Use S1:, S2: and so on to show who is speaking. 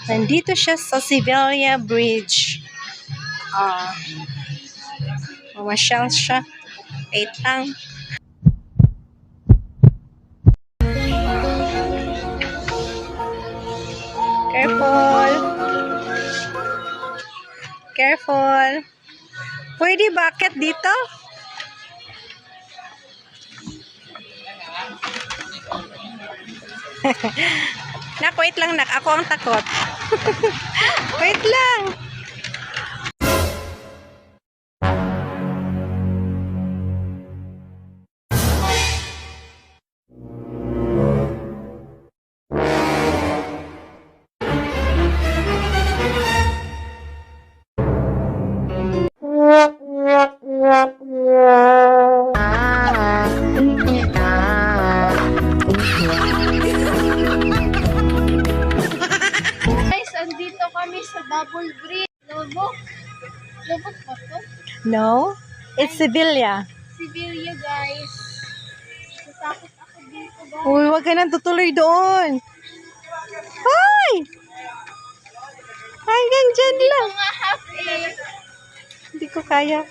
S1: Nandito siya sa Sevilla Bridge. Mamasyal siya. Wait lang. Careful. Careful. Pwede bakit dito? Nak, wait lang nak. Ako ang takot. Wait lang.
S2: Andito kami sa Double Bridge. Lubok. Lubok ba to?
S1: No, it's Sevilla.
S2: Sevilla, guys. Natakot ako dito, guys.
S1: Uy, wag ka nang tutuloy doon. Ay! Hanggang dyan lang.
S2: Ito nga half eh.
S1: Hindi ko kaya.